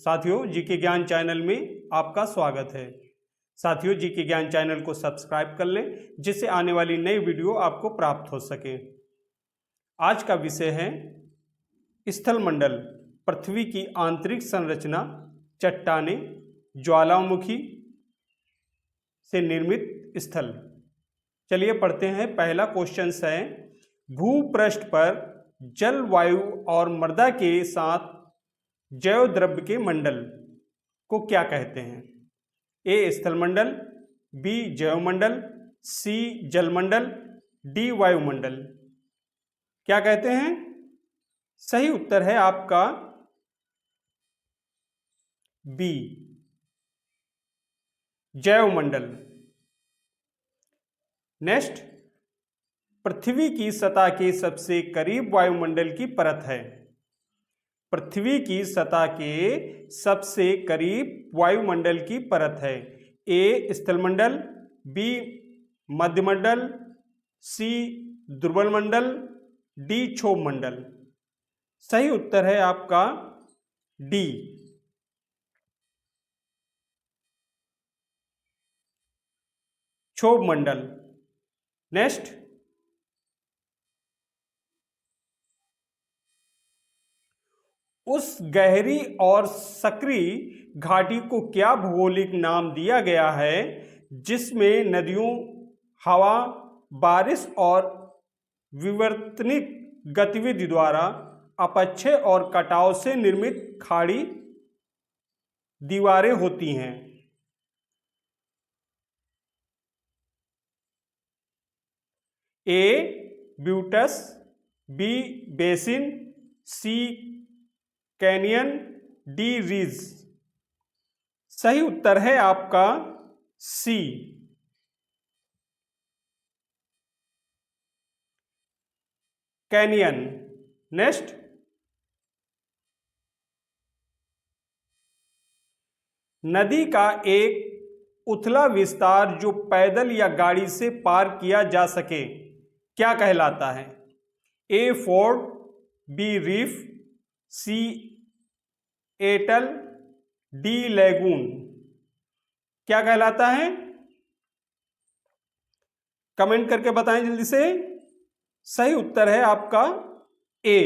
साथियों, जीके ज्ञान चैनल में आपका स्वागत है। साथियों, जीके ज्ञान चैनल को सब्सक्राइब कर लें जिससे आने वाली नई वीडियो आपको प्राप्त हो सके। आज का विषय है स्थलमंडल, पृथ्वी की आंतरिक संरचना, चट्टानें, ज्वालामुखी से निर्मित स्थल। चलिए पढ़ते हैं। पहला क्वेश्चन है, भूपृष्ठ पर जल, वायु और मृदा के साथ जैव द्रव्य के मंडल को क्या कहते हैं? ए स्थलमंडल, बी जैवमंडल, सी जलमंडल, डी वायुमंडल। क्या कहते हैं? सही उत्तर है आपका बी जैवमंडल। नेक्स्ट, पृथ्वी की सतह के सबसे करीब वायुमंडल की परत है। पृथ्वी की सतह के सबसे करीब वायुमंडल की परत है। ए स्थलमंडल, बी मध्यमंडल, सी ध्रुवल मंडल, डी क्षोभ मंडल। सही उत्तर है आपका डी क्षोभ मंडल। नेक्स्ट, उस गहरी और सक्रिय घाटी को क्या भौगोलिक नाम दिया गया है जिसमें नदियों, हवा, बारिश और विवर्तनिक गतिविधि द्वारा अपक्षय और कटाव से निर्मित खाड़ी दीवारें होती हैं? ए ब्यूटस, बी बेसिन, सी कैनियन, डी रीज। सही उत्तर है आपका सी कैनियन। नेक्स्ट, नदी का एक उथला विस्तार जो पैदल या गाड़ी से पार किया जा सके क्या कहलाता है? ए फोर्ड, बी रीफ, सी एटल, डी लैगून। क्या कहलाता है? कमेंट करके बताएं जल्दी से। सही उत्तर है आपका ए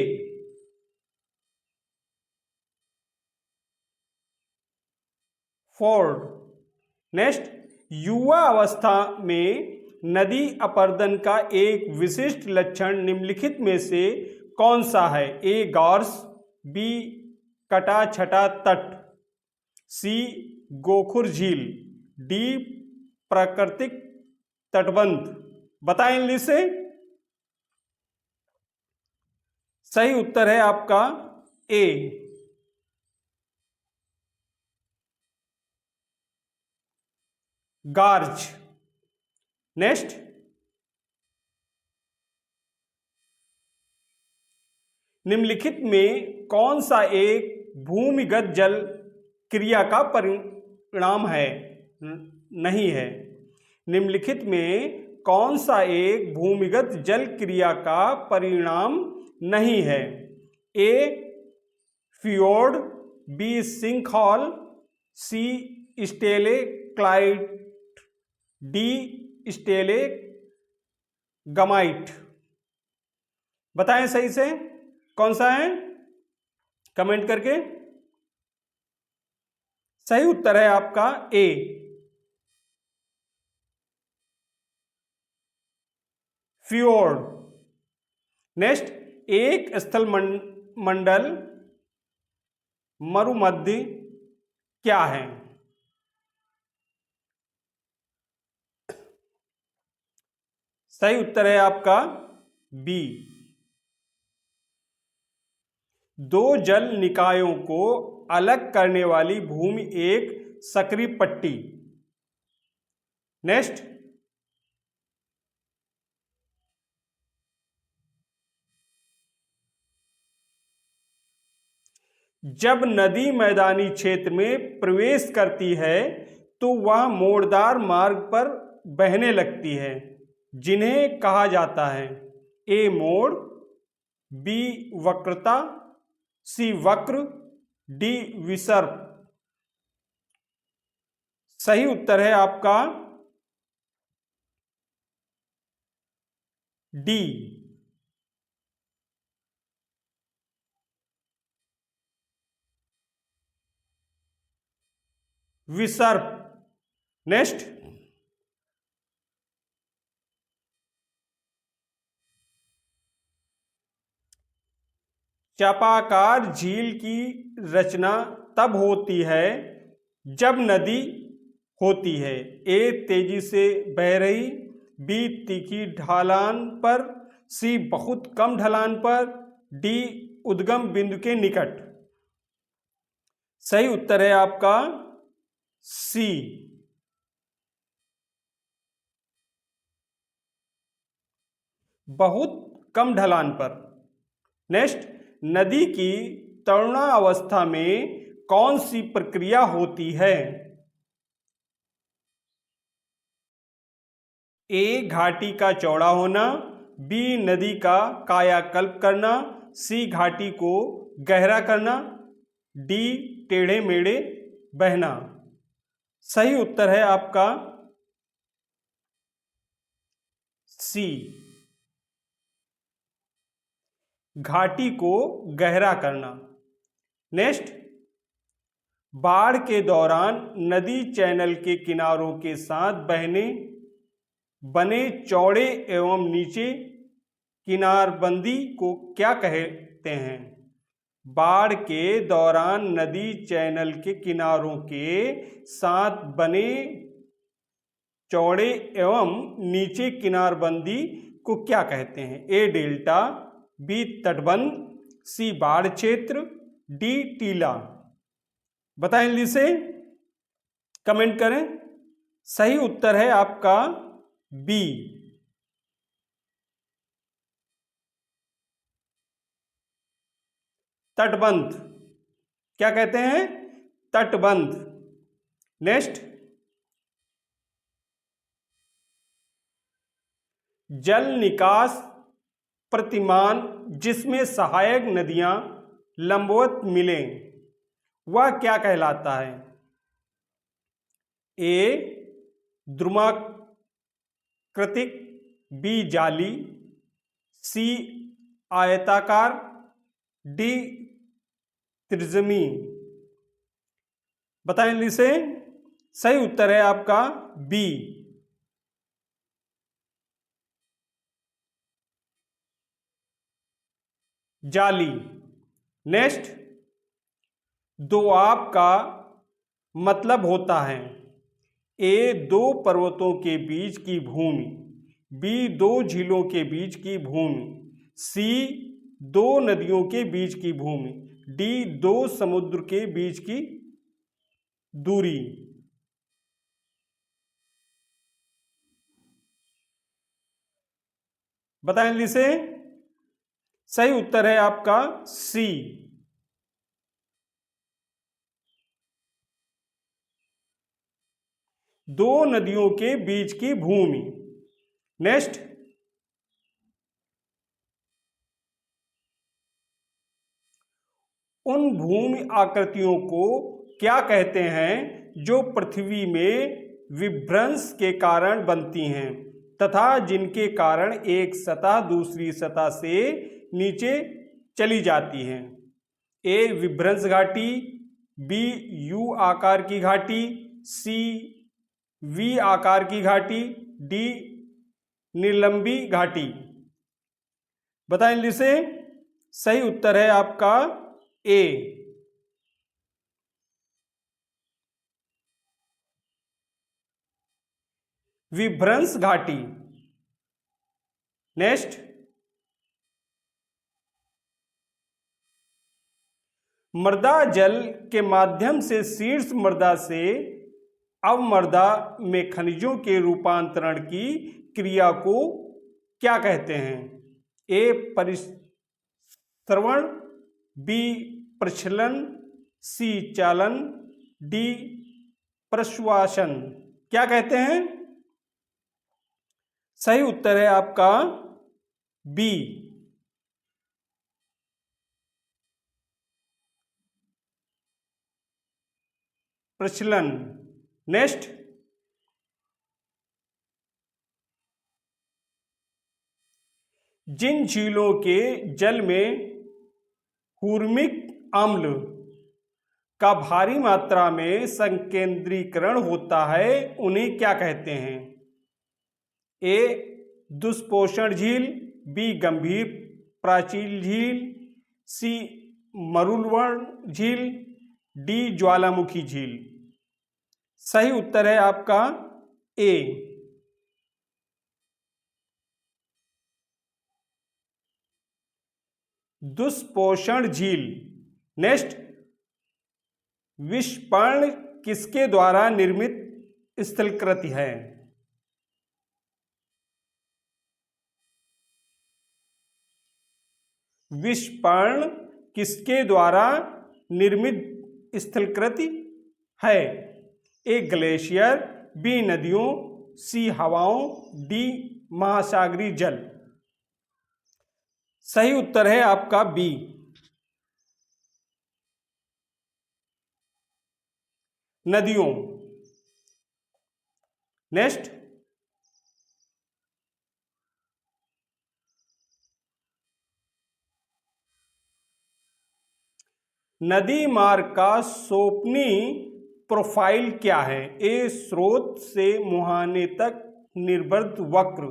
फोर्ड। नेक्स्ट, युवा अवस्था में नदी अपरदन का एक विशिष्ट लक्षण निम्नलिखित में से कौन सा है? ए गॉर्स, बी कटा छटा तट, सी गोखुर झील, डी प्राकृतिक तटबंध। बताएं इनमें से। सही उत्तर है आपका ए गार्ज। नेक्स्ट, निम्नलिखित में कौन सा एक भूमिगत जल क्रिया का परिणाम है? नहीं है। निम्नलिखित में कौन सा एक भूमिगत जल क्रिया का परिणाम नहीं है? ए फियोर्ड, बी सिंकहॉल, सी स्टेले क्लाइट, डी स्टेले गमाइट। बताएं सही से कौन सा है, कमेंट करके। सही उत्तर है आपका ए फ्योर्ड। नेक्स्ट, एक स्थल मंडल मरुमध्य क्या है? सही उत्तर है आपका बी दो जल निकायों को अलग करने वाली भूमि, एक सक्रिय पट्टी। नेक्स्ट, जब नदी मैदानी क्षेत्र में प्रवेश करती है तो वह मोड़दार मार्ग पर बहने लगती है जिन्हें कहा जाता है? ए मोड़, बी वक्रता, सी वक्र, डी विसर्प। सही उत्तर है आपका डी विसर्प। नेक्स्ट, चापाकार झील की रचना तब होती है जब नदी होती है ए तेजी से बह रही, बी तीखी ढलान पर, सी बहुत कम ढलान पर, डी उद्गम बिंदु के निकट। सही उत्तर है आपका सी बहुत कम ढलान पर। नेक्स्ट, नदी की तरुणावस्था में कौन सी प्रक्रिया होती है? ए घाटी का चौड़ा होना, बी नदी का कायाकल्प करना, सी घाटी को गहरा करना, डी टेढ़े मेढ़े बहना। सही उत्तर है आपका सी घाटी को गहरा करना। नेक्स्ट, बाढ़ के दौरान नदी चैनल के किनारों के साथ बने चौड़े एवं नीचे किनारबंदी को क्या कहते हैं? बाढ़ के दौरान नदी चैनल के किनारों के साथ बने चौड़े एवं नीचे किनारबंदी को क्या कहते हैं? ए डेल्टा, बी तटबंध, सी बाढ़ क्षेत्र, डी टीला। बताएं जल्दी से, कमेंट करें। सही उत्तर है आपका बी तटबंध। क्या कहते हैं? तटबंध। नेक्स्ट, जल निकास प्रतिमान जिसमें सहायक नदियां लंबवत मिलें वह क्या कहलाता है? ए द्रुमाकृतिक, बी जाली, सी आयताकार, डी त्रिज्यमी। बताएं जल्दी से। सही उत्तर है आपका बी जाली। नेक्स्ट, दोआब का मतलब होता है ए दो पर्वतों के बीच की भूमि, बी दो झीलों के बीच की भूमि, सी दो नदियों के बीच की भूमि, डी दो समुद्र के बीच की दूरी। बताएं जल्दी से। सही उत्तर है आपका सी दो नदियों के बीच की भूमि। नेक्स्ट, उन भूमि आकृतियों को क्या कहते हैं जो पृथ्वी में विभ्रंश के कारण बनती हैं तथा जिनके कारण एक सतह दूसरी सतह से नीचे चली जाती है? ए विभ्रंश घाटी, बी यू आकार की घाटी, सी वी आकार की घाटी, डी निलंबी घाटी। बताएं जल्दी से। सही उत्तर है आपका ए विभ्रंश घाटी। नेक्स्ट, मृदा जल के माध्यम से शीर्ष मृदा से अवमृदा में खनिजों के रूपांतरण की क्रिया को क्या कहते हैं? ए परिश्रवण, बी प्रक्षलन, सी चालन, डी प्रश्वासन। क्या कहते हैं? सही उत्तर है आपका बी प्रचलन। नेक्स्ट, जिन झीलों के जल में हुर्मिक अम्ल का भारी मात्रा में संकेंद्रीकरण होता है उन्हें क्या कहते हैं? ए दुष्पोषण झील, बी गंभीर प्राचीन झील, सी मरुलवण झील, डी ज्वालामुखी झील। सही उत्तर है आपका ए दुष्पोषण झील। नेक्स्ट, विषपर्ण किसके द्वारा निर्मित स्थलकृति है? विषपर्ण किसके द्वारा निर्मित स्थलकृति है? ए ग्लेशियर, बी नदियों, सी हवाओं, डी महासागरीय जल। सही उत्तर है आपका बी नदियों। नेक्स्ट, नदी मार्ग का सोपनी प्रोफाइल क्या है? ए स्रोत से मुहाने तक निर्बंध वक्र,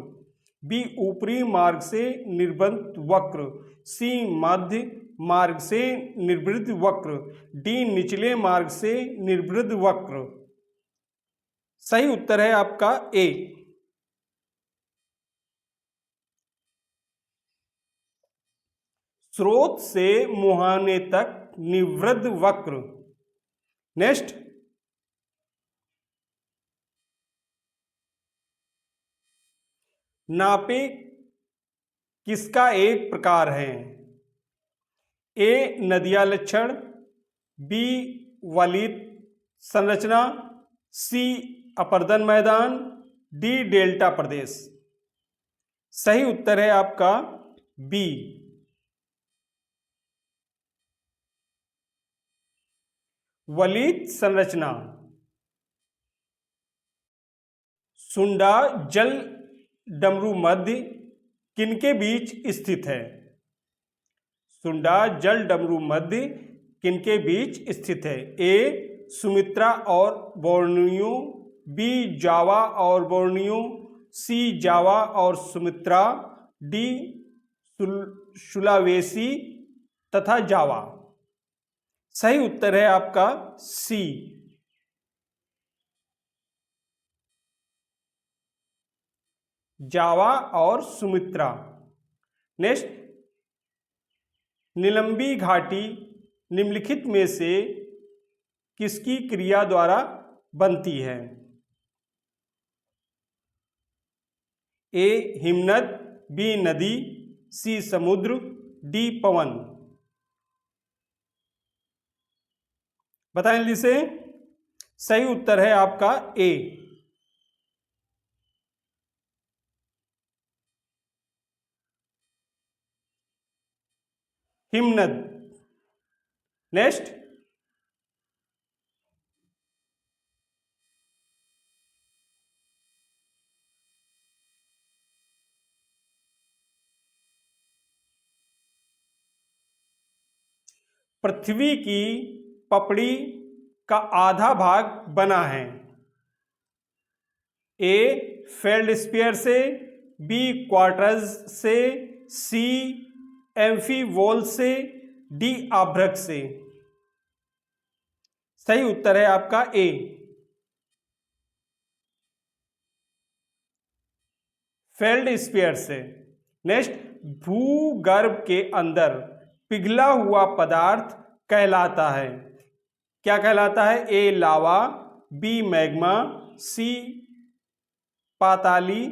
बी ऊपरी मार्ग से निर्बंध वक्र, सी मध्य मार्ग से निर्बंध वक्र, डी निचले मार्ग से निर्बंध वक्र। सही उत्तर है आपका ए स्रोत से मुहाने तक निवृद्ध वक्र। नेक्स्ट, नापे किसका एक प्रकार है? ए नदिया लक्षण, बी वलित संरचना, सी अपर्दन मैदान, डी डेल्टा प्रदेश। सही उत्तर है आपका बी वलित संरचना। सुंडा जल डमरू मध्य किनके बीच स्थित है? सुंडा जल डमरू मध्य किनके बीच स्थित है? ए सुमित्रा और बोर्नियो, बी जावा और बोर्नियो, सी जावा और सुमित्रा, डी सुलावेसी तथा जावा। सही उत्तर है आपका सी जावा और सुमित्रा। नेक्स्ट, निलंबी घाटी निम्नलिखित में से किसकी क्रिया द्वारा बनती है? ए हिमनद, बी नदी, सी समुद्र, डी पवन। बताएं जल्दी से। सही उत्तर है आपका ए हिमनद। नेक्स्ट, पृथ्वी की पपड़ी का आधा भाग बना है? ए फेल्डस्फीयर से, बी क्वार्टज से, सी एम्फीवोल से, डी आभ्रक से। सही उत्तर है आपका ए फेल्डस्फीयर से। नेक्स्ट, भूगर्भ के अंदर पिघला हुआ पदार्थ कहलाता है? क्या कहलाता है? ए लावा, बी मैग्मा, सी पाताली,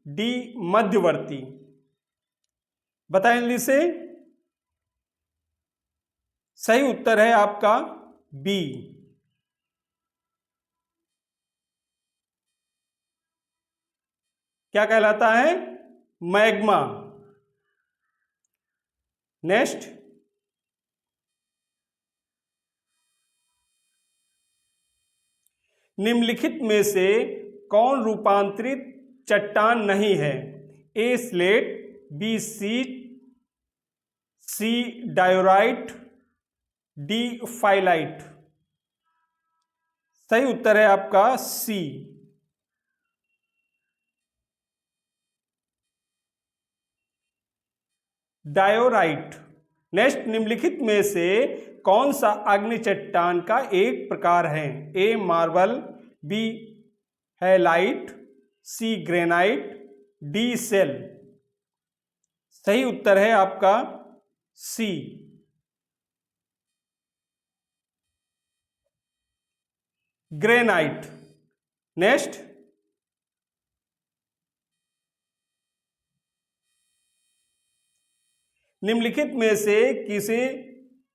डी मध्यवर्ती। बताएं जल्दी से। सही उत्तर है आपका बी क्या कहलाता है? मैग्मा। नेक्स्ट, निम्नलिखित में से कौन रूपांतरित चट्टान नहीं है? ए स्लेट, बी सीट, सी डायोराइट, डी फाइलाइट। सही उत्तर है आपका सी, डायोराइट। नेक्स्ट, निम्नलिखित में से कौन सा अग्नि चट्टान का एक प्रकार है? ए मार्बल, बी हैलाइट, सी ग्रेनाइट, डी सेल। सही उत्तर है आपका सी, ग्रेनाइट। नेक्स्ट, निम्नलिखित में से किसे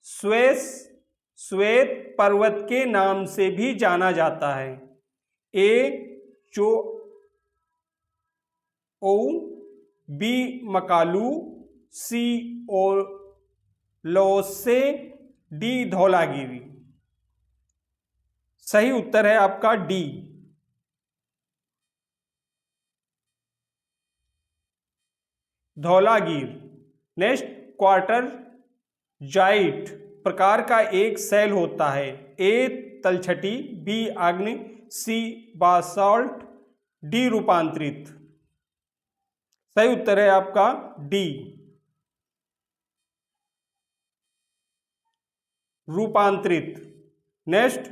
श्वेत पर्वत के नाम से भी जाना जाता है? ए चो ओ, बी मकालू, सी ओलोसे, डी धौलागिरी। सही उत्तर है आपका डी, धौलागिर। नेक्स्ट, क्वार्टर जाइट प्रकार का एक सेल होता है? ए तलछटी, बी आग्नि, सी बासाल्ट, डी रूपांतरित। सही उत्तर है आपका डी, रूपांतरित। नेक्स्ट,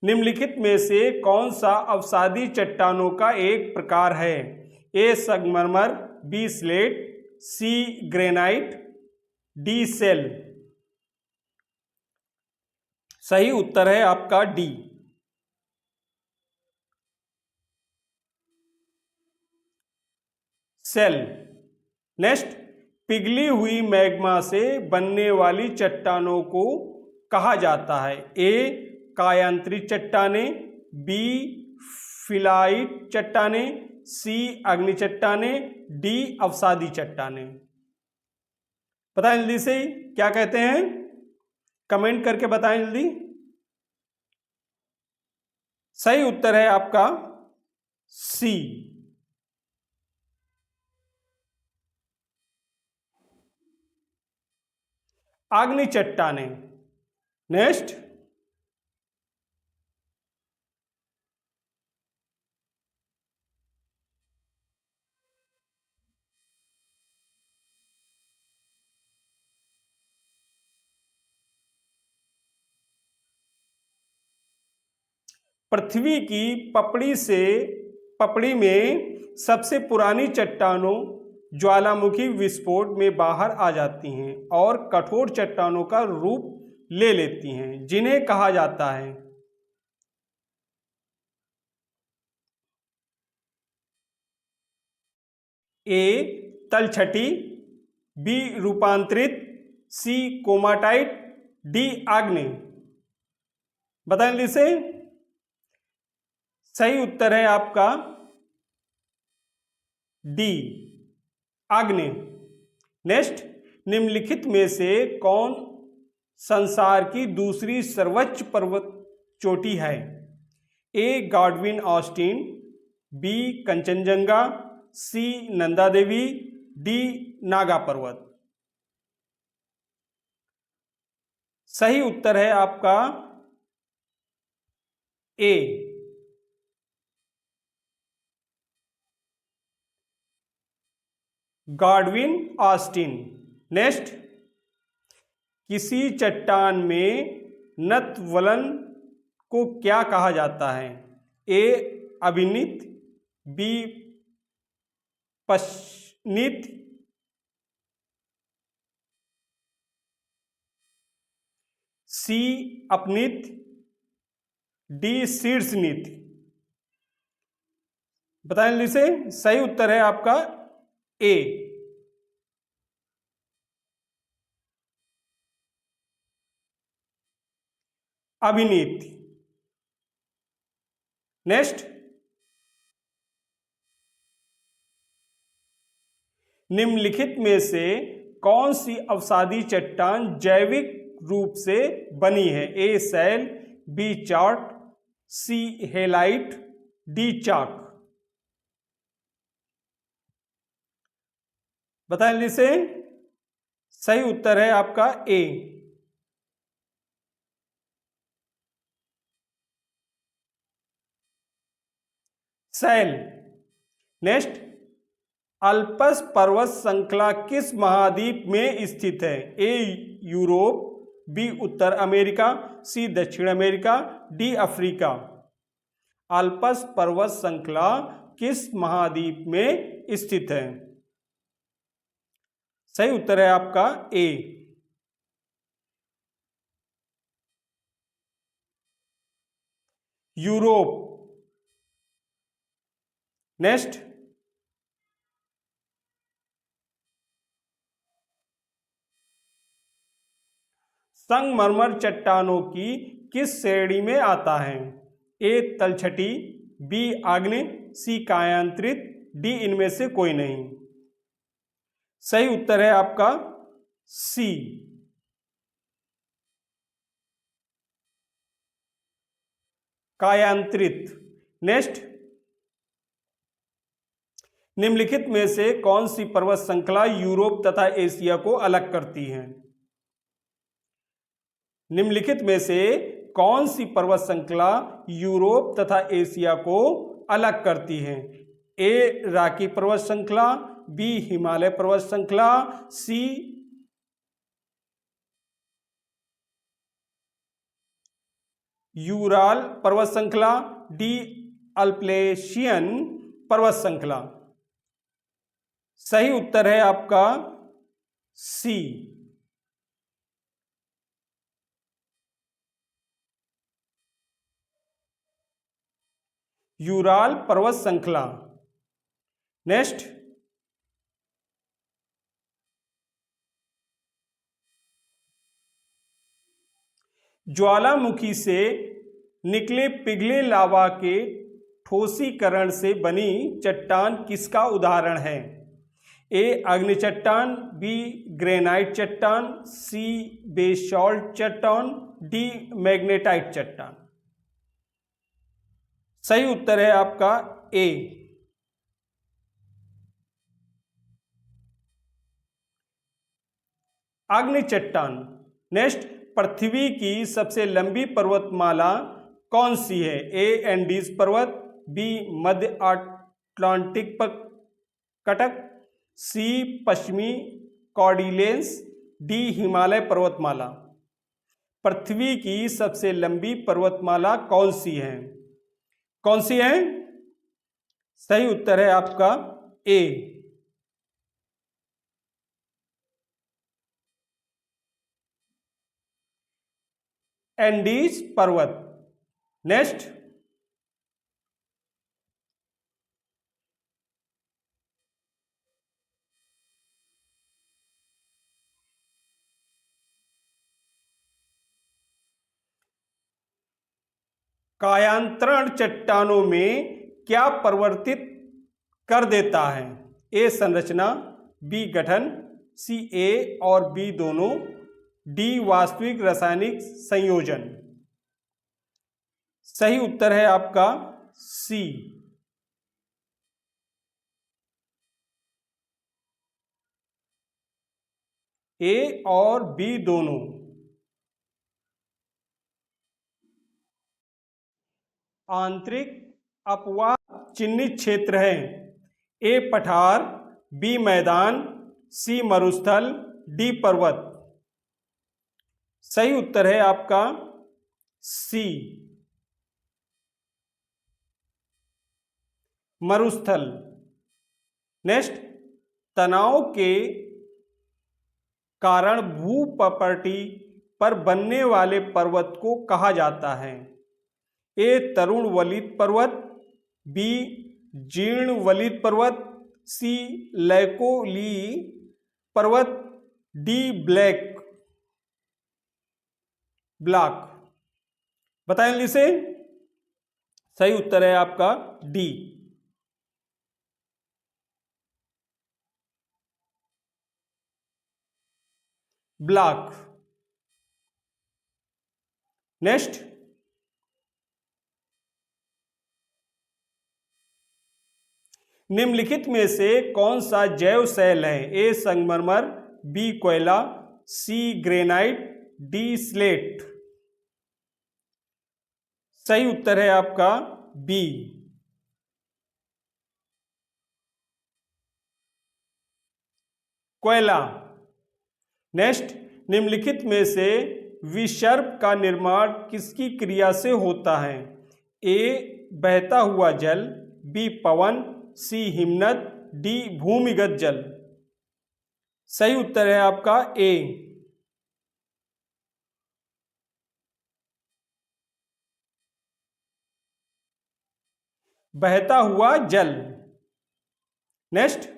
निम्नलिखित में से कौन सा अवसादी चट्टानों का एक प्रकार है? ए संगमरमर, बी स्लेट, सी ग्रेनाइट, डी सेल। सही उत्तर है आपका डी, सेल। नेक्स्ट, पिघली हुई मैग्मा से बनने वाली चट्टानों को कहा जाता है? ए कायांतरित चट्टाने, बी फिलाइट चट्टाने, सी अग्नि चट्टाने, डी अवसादी चट्टाने। बताएं जल्दी से क्या कहते हैं, कमेंट करके बताएं जल्दी। सही उत्तर है आपका सी, अग्नि चट्टाने। नेक्स्ट, पृथ्वी की पपड़ी में सबसे पुरानी चट्टानों ज्वालामुखी विस्फोट में बाहर आ जाती हैं और कठोर चट्टानों का रूप ले लेती हैं, जिन्हें कहा जाता है? ए तलछटी, बी रूपांतरित, सी कोमाटाइट, डी आग्नेय। बताएं जल्दी से। सही उत्तर है आपका डी, आग्नेय। नेक्स्ट, निम्नलिखित में से कौन संसार की दूसरी सर्वोच्च पर्वत चोटी है? ए गॉडविन ऑस्टिन, बी कंचनजंगा, सी नंदा देवी, डी नागा पर्वत। सही उत्तर है आपका ए, गॉडविन ऑस्टिन। नेक्स्ट, किसी चट्टान में नतवलन को क्या कहा जाता है? ए अभिनीत, बी पश्नित, सी अपनित, डी शीर्षनित। बताएं जल्दी से। सही उत्तर है आपका ए, अभिनीत। नेक्स्ट, निम्नलिखित में से कौन सी अवसादी चट्टान जैविक रूप से बनी है? ए शैल, बी चार्ट, सी हेलाइट, डी चाक। बताएं जल्दी से। सही उत्तर है आपका ए, शैल। नेक्स्ट, अल्पस पर्वत श्रृंखला किस महाद्वीप में स्थित है? ए यूरोप, बी उत्तर अमेरिका, सी दक्षिण अमेरिका, डी अफ्रीका। अल्पस पर्वत श्रृंखला किस महाद्वीप में स्थित है? सही उत्तर है आपका ए, यूरोप। नेक्स्ट, संगमरमर चट्टानों की किस श्रेणी में आता है? ए तलछटी, बी आग्नेय, सी कायांतरित, डी इनमें से कोई नहीं। सही उत्तर है आपका सी, कायांतरित। नेक्स्ट, निम्नलिखित में से कौन सी पर्वत श्रृंखला यूरोप तथा एशिया को अलग करती है? निम्नलिखित में से कौन सी पर्वत श्रृंखला यूरोप तथा एशिया को अलग करती है? ए रॉकी पर्वत श्रृंखला, बी हिमालय पर्वत श्रृंखला, सी यूराल पर्वत श्रृंखला, डी अल्पेशियन पर्वत श्रृंखला। सही उत्तर है आपका सी, यूराल पर्वत श्रृंखला। नेक्स्ट, ज्वालामुखी से निकले पिघले लावा के ठोसीकरण से बनी चट्टान किसका उदाहरण है? ए अग्नि चट्टान, बी ग्रेनाइट चट्टान, सी बेसॉल्ट चट्टान, डी मैग्नेटाइट चट्टान। सही उत्तर है आपका ए, अग्नि चट्टान। नेक्स्ट, पृथ्वी की सबसे लंबी पर्वतमाला कौन सी है? ए एंडीज पर्वत, बी मध्य अटलांटिक कटक, सी पश्चिमी कॉर्डिलेंस, डी हिमालय पर्वतमाला। पृथ्वी की सबसे लंबी पर्वतमाला कौन सी है? कौन सी है? सही उत्तर है आपका ए, एंडीज पर्वत। नेक्स्ट, कायांतरण चट्टानों में क्या परिवर्तित कर देता है? ए संरचना, बी गठन, सी ए और बी दोनों, डी वास्तविक रासायनिक संयोजन। सही उत्तर है आपका सी, ए और बी दोनों। आंतरिक अपवाद चिन्हित क्षेत्र है? ए पठार, बी मैदान, सी मरुस्थल, डी पर्वत। सही उत्तर है आपका सी, मरुस्थल। नेक्स्ट, तनाव के कारण भूपटल पर बनने वाले पर्वत को कहा जाता है? ए तरुण वलित पर्वत, बी जीर्ण वलित पर्वत, सी लैकोली पर्वत, डी ब्लॉक। बताएं जल्दी से। सही उत्तर है आपका डी, ब्लॉक। नेक्स्ट, निम्नलिखित में से कौन सा जैव सेल है? ए संगमरमर, बी कोयला, सी ग्रेनाइट, डी स्लेट। सही उत्तर है आपका बी, कोयला। नेक्स्ट, निम्नलिखित में से विसर्प का निर्माण किसकी क्रिया से होता है? ए बहता हुआ जल, बी पवन, सी हिमनद, डी भूमिगत जल। सही उत्तर है आपका ए, बहता हुआ जल। नेक्स्ट,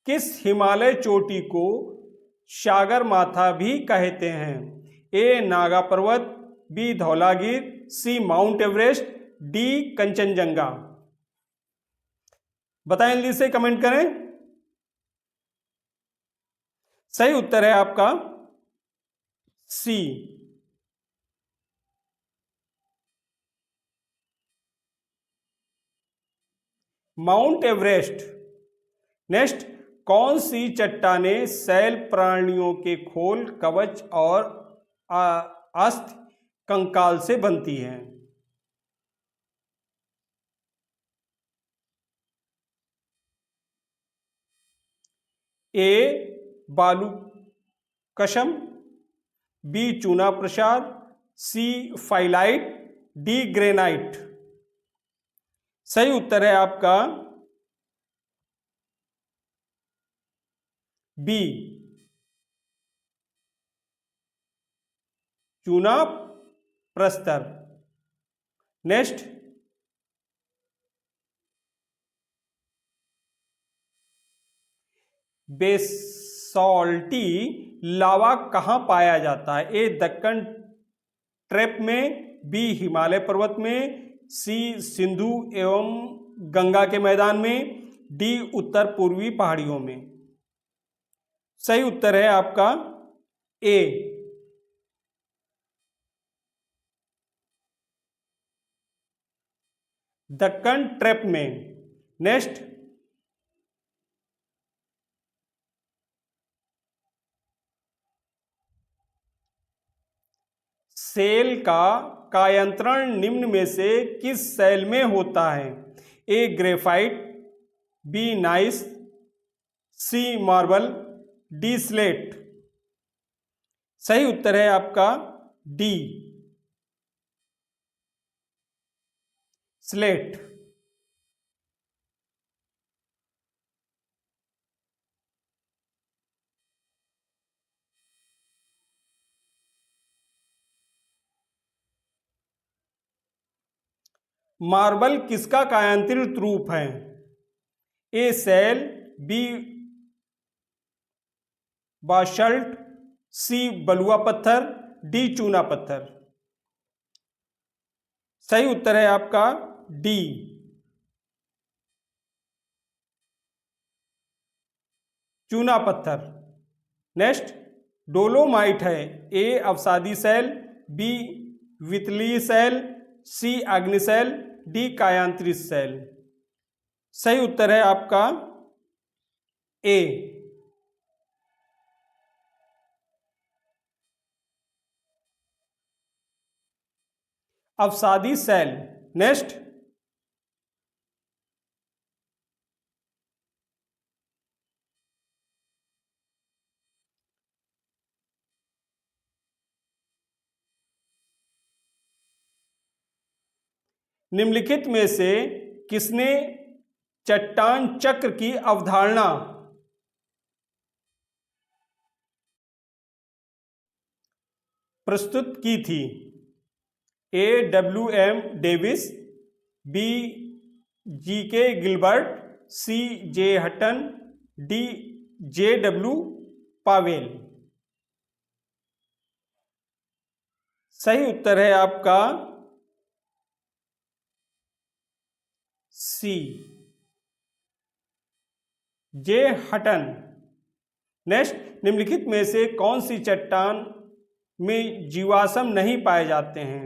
किस हिमालय चोटी को सागर माथा भी कहते हैं? ए नागा पर्वत, बी धौलागिर, सी माउंट एवरेस्ट, डी कंचनजंगा। बताएं, जल्दी से कमेंट करें। सही उत्तर है आपका सी, माउंट एवरेस्ट। नेक्स्ट, कौन सी चट्टानें सैल प्राणियों के खोल, कवच और अस्थि कंकाल से बनती हैं? ए बालूकशम, बी चूना प्रसाद, सी फाइलाइट, डी ग्रेनाइट। सही उत्तर है आपका बी, चूना प्रस्तर। नेक्स्ट, बेसाल्टी लावा कहां पाया जाता है? ए दक्कन ट्रैप में, बी हिमालय पर्वत में, सी सिंधु एवं गंगा के मैदान में, डी उत्तर पूर्वी पहाड़ियों में। सही उत्तर है आपका ए, दक्कन ट्रैप में। नेक्स्ट, सेल का कायांतरण निम्न में से किस सेल में होता है? A graphite, B gneiss, C marble, D slate. सही उत्तर है आपका डी, स्लेट। मार्बल किसका कायांतरित रूप है? ए सेल, बी बासल्ट, सी बलुआ पत्थर, डी चूना पत्थर। सही उत्तर है आपका डी, चूना पत्थर। नेक्स्ट, डोलोमाइट है। ए अवसादी सेल, बी वितलीय सेल, सी अग्निसेल, डी कायांतरित सेल। सही उत्तर है आपका ए, अवसादी सेल। नेक्स्ट, निम्नलिखित में से किसने चट्टान चक्र की अवधारणा प्रस्तुत की थी? A W M. Davis, B G K. Gilbert, C J Hutton, D J W. Powell. सही उत्तर है आपका सी, जे हटन। नेक्स्ट, निम्नलिखित में से कौन सी चट्टान में जीवाश्म नहीं पाए जाते हैं?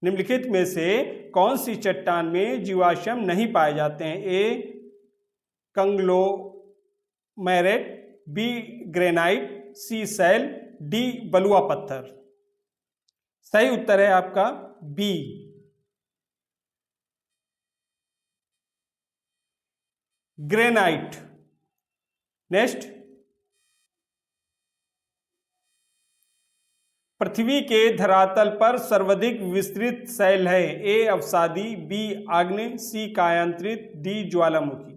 निम्नलिखित में से कौन सी चट्टान में जीवाश्म नहीं पाए जाते हैं? ए कंग्लोमेरेट, बी ग्रेनाइट, सी सैल, डी बलुआ पत्थर। सही उत्तर है आपका बी ग्रेनाइट। नेक्स्ट, पृथ्वी के धरातल पर सर्वाधिक विस्तृत शैल है? ए अवसादी, बी आग्नेय, सी कायांतरित, डी ज्वालामुखी।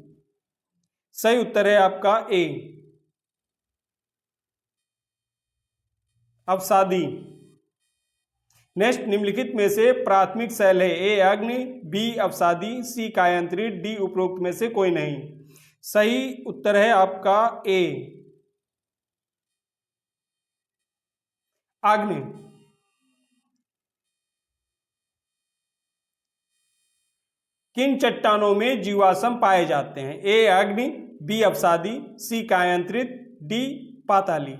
सही उत्तर है आपका ए अवसादी। नेक्स्ट, निम्नलिखित में से प्राथमिक शैल है? ए आग्नेय, बी अवसादी, सी कायांतरित, डी उपरोक्त में से कोई नहीं। सही उत्तर है आपका ए आग्नेय। किन चट्टानों में जीवाश्म पाए जाते हैं? ए आग्नेय, बी अवसादी, सी कायांतरित, डी पाताली।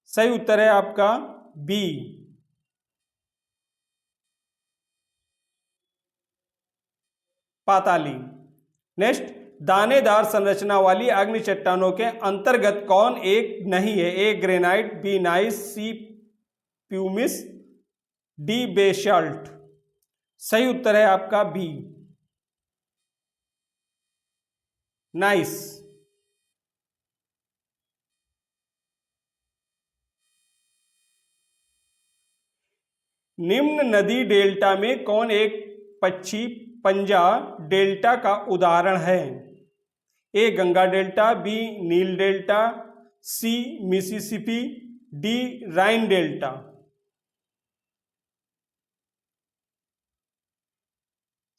सही उत्तर है आपका बी पाताली। नेक्स्ट, दानेदार संरचना वाली अग्नि चट्टानों के अंतर्गत कौन एक नहीं है? A granite, B gneiss, C pumice, D basalt. सही उत्तर है आपका बी नाइस। निम्न नदी डेल्टा में कौन एक पक्षी पंजा डेल्टा का उदाहरण है? ए Ganga delta, B Neil delta, सी मिसिसिपी, डी राइन डेल्टा।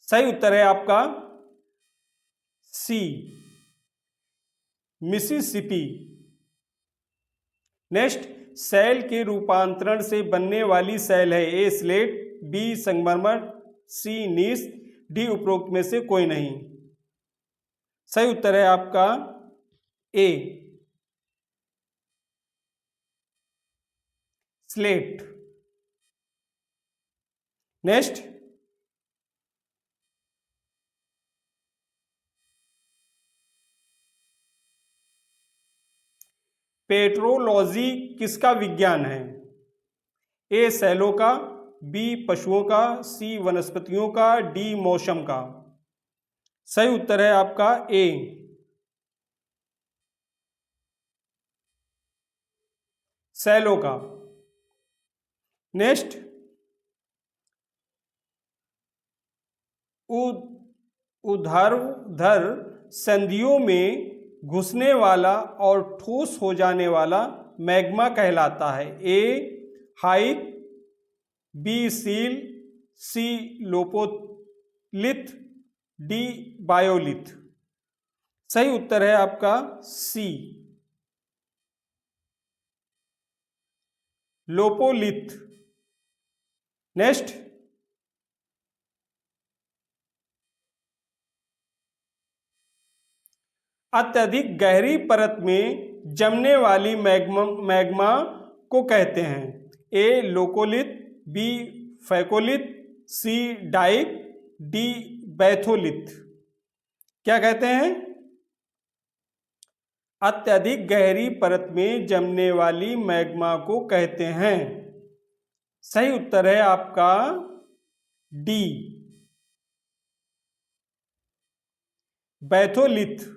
सही उत्तर है आपका सी मिसिसिपी। नेक्स्ट, शैल के रूपांतरण से बनने वाली शैल है? ए स्लेट, बी संगमरमर, सी नीस, डी उपरोक्त में से कोई नहीं। सही उत्तर है आपका ए स्लेट। नेक्स्ट, पेट्रोलॉजी किसका विज्ञान है? ए शैलों का, बी पशुओं का, सी वनस्पतियों का, डी मौसम का। सही उत्तर है आपका ए शैलों का। नेक्स्ट, ऊर्ध्वाधर संधियों में घुसने वाला और ठोस हो जाने वाला मैग्मा कहलाता है? ए हाइक, बी सील, सी लोपोलिथ, डी बायोलिथ। सही उत्तर है आपका सी लोपोलिथ। नेक्स्ट, अत्यधिक गहरी परत में जमने वाली मैग्मा को कहते हैं? ए लोकोलिथ, बी फैकोलिथ, सी डाइक, डी बैथोलिथ। क्या कहते हैं? अत्यधिक गहरी परत में जमने वाली मैग्मा को कहते हैं। सही उत्तर है आपका डी बैथोलिथ।